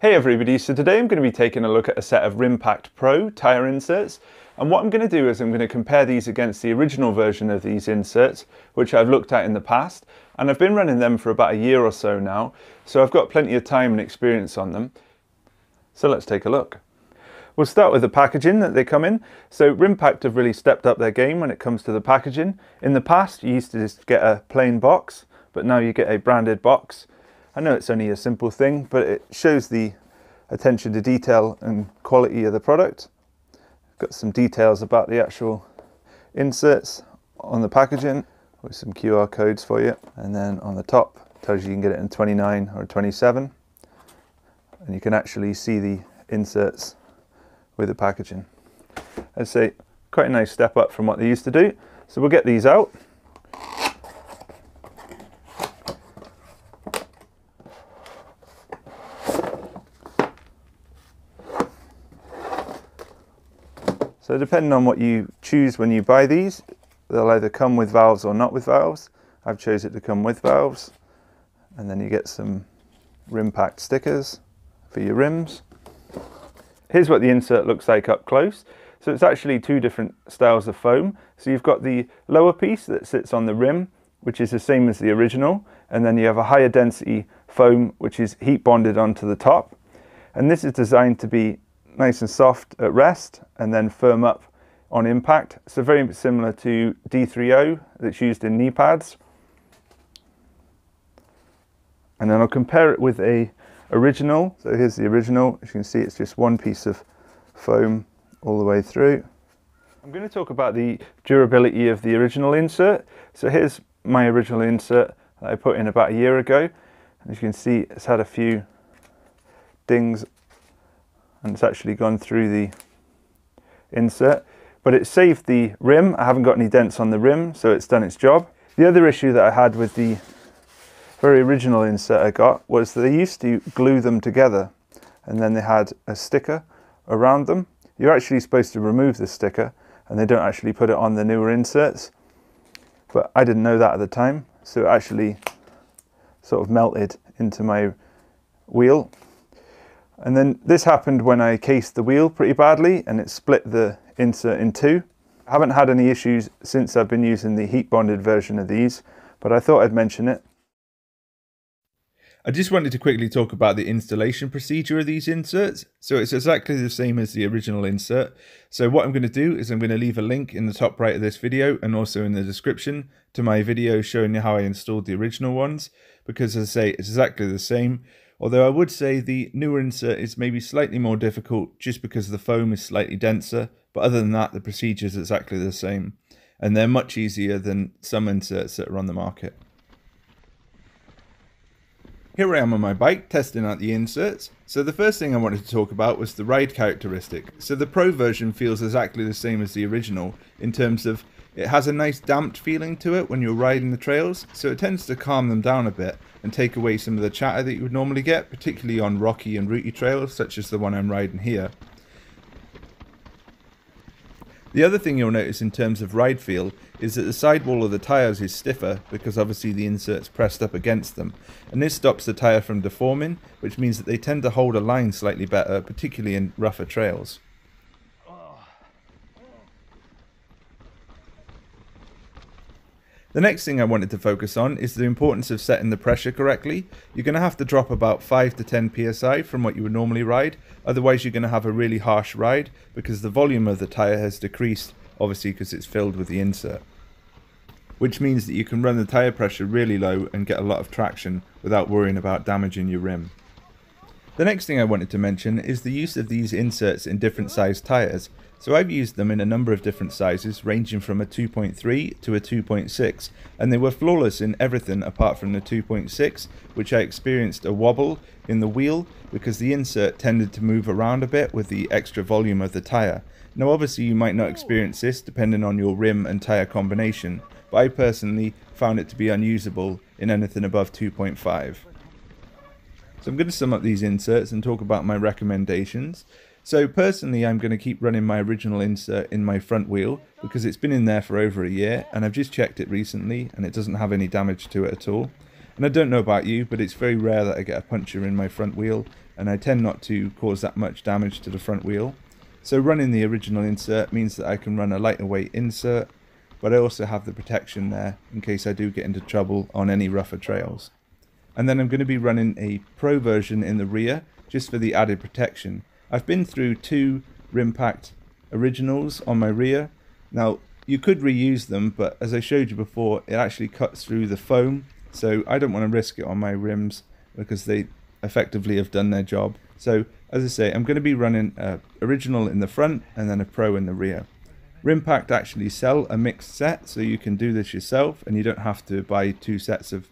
Hey everybody, so today I'm going to be taking a look at a set of Rimpact PRO tyre inserts, and what I'm going to do is I'm going to compare these against the original version of these inserts, which I've looked at in the past, and I've been running them for about a year or so now, so I've got plenty of time and experience on them. So let's take a look. We'll start with the packaging that they come in. So Rimpact have really stepped up their game when it comes to the packaging. In the past you used to just get a plain box, but now you get a branded box. I know it's only a simple thing, but it shows the attention to detail and quality of the product. Got some details about the actual inserts on the packaging with some QR codes for you. And then on the top tells you can get it in 29 or 27. And you can actually see the inserts with the packaging. I'd say quite a nice step up from what they used to do. So we'll get these out. So depending on what you choose when you buy these, they'll either come with valves or not with valves. I've chosen it to come with valves. And then you get some Rimpact stickers for your rims. Here's what the insert looks like up close. So it's actually two different styles of foam. So you've got the lower piece that sits on the rim, which is the same as the original. And then you have a higher density foam, which is heat bonded onto the top. And this is designed to be nice and soft at rest and then firm up on impact. So very similar to D3O that's used in knee pads. And then I'll compare it with a original. So here's the original. As you can see, it's just one piece of foam all the way through. I'm going to talk about the durability of the original insert. So here's my original insert that I put in about a year ago. As you can see, it's had a few dings and it's actually gone through the insert, but it saved the rim. I haven't got any dents on the rim, so it's done its job. The other issue that I had with the very original insert I got was that they used to glue them together and then they had a sticker around them. You're actually supposed to remove the sticker and they don't actually put it on the newer inserts, but I didn't know that at the time, so it actually sort of melted into my wheel. And then this happened when I cased the wheel pretty badly and it split the insert in two. I haven't had any issues since I've been using the heat bonded version of these, but I thought I'd mention it. I just wanted to quickly talk about the installation procedure of these inserts. So it's exactly the same as the original insert. So what I'm going to do is I'm going to leave a link in the top right of this video and also in the description to my video showing you how I installed the original ones, because as I say, it's exactly the same. Although I would say the newer insert is maybe slightly more difficult just because the foam is slightly denser, but other than that the procedure is exactly the same and they're much easier than some inserts that are on the market. Here I am on my bike testing out the inserts. So the first thing I wanted to talk about was the ride characteristic. So the Pro version feels exactly the same as the original in terms of it has a nice damped feeling to it when you're riding the trails, so it tends to calm them down a bit and take away some of the chatter that you would normally get, particularly on rocky and rooty trails such as the one I'm riding here. The other thing you'll notice in terms of ride feel is that the sidewall of the tyres is stiffer because obviously the insert's pressed up against them, and this stops the tyre from deforming, which means that they tend to hold a line slightly better, particularly in rougher trails. The next thing I wanted to focus on is the importance of setting the pressure correctly. You're going to have to drop about 5 to 10 psi from what you would normally ride, otherwise you're going to have a really harsh ride because the volume of the tyre has decreased, obviously because it's filled with the insert. Which means that you can run the tyre pressure really low and get a lot of traction without worrying about damaging your rim. The next thing I wanted to mention is the use of these inserts in different sized tyres. So I've used them in a number of different sizes, ranging from a 2.3 to a 2.6, and they were flawless in everything apart from the 2.6, which I experienced a wobble in the wheel because the insert tended to move around a bit with the extra volume of the tyre. Now obviously you might not experience this depending on your rim and tyre combination, but I personally found it to be unusable in anything above 2.5. So I'm going to sum up these inserts and talk about my recommendations. So personally, I'm going to keep running my original insert in my front wheel because it's been in there for over a year and I've just checked it recently and it doesn't have any damage to it at all. And I don't know about you, but it's very rare that I get a puncture in my front wheel, and I tend not to cause that much damage to the front wheel. So running the original insert means that I can run a lighter weight insert, but I also have the protection there in case I do get into trouble on any rougher trails. And then I'm going to be running a Pro version in the rear, just for the added protection. I've been through 2 Rimpact originals on my rear. Now, you could reuse them, but as I showed you before, it actually cuts through the foam, so I don't want to risk it on my rims because they effectively have done their job. So, as I say, I'm going to be running an original in the front and then a Pro in the rear. Rimpact actually sell a mixed set, so you can do this yourself and you don't have to buy 2 sets of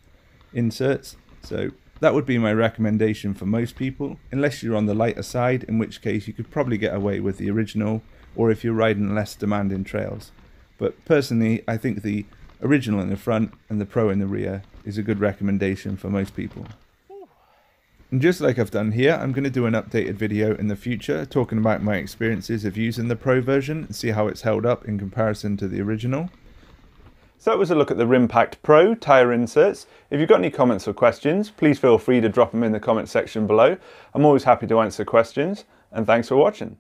inserts. So that would be my recommendation for most people, unless you're on the lighter side, in which case you could probably get away with the original, or if you're riding less demanding trails. But personally, I think the original in the front and the Pro in the rear is a good recommendation for most people. And just like I've done here, I'm going to do an updated video in the future talking about my experiences of using the Pro version and see how it's held up in comparison to the original. So that was a look at the Rimpact Pro tyre inserts. If you've got any comments or questions, please feel free to drop them in the comment section below. I'm always happy to answer questions, and thanks for watching.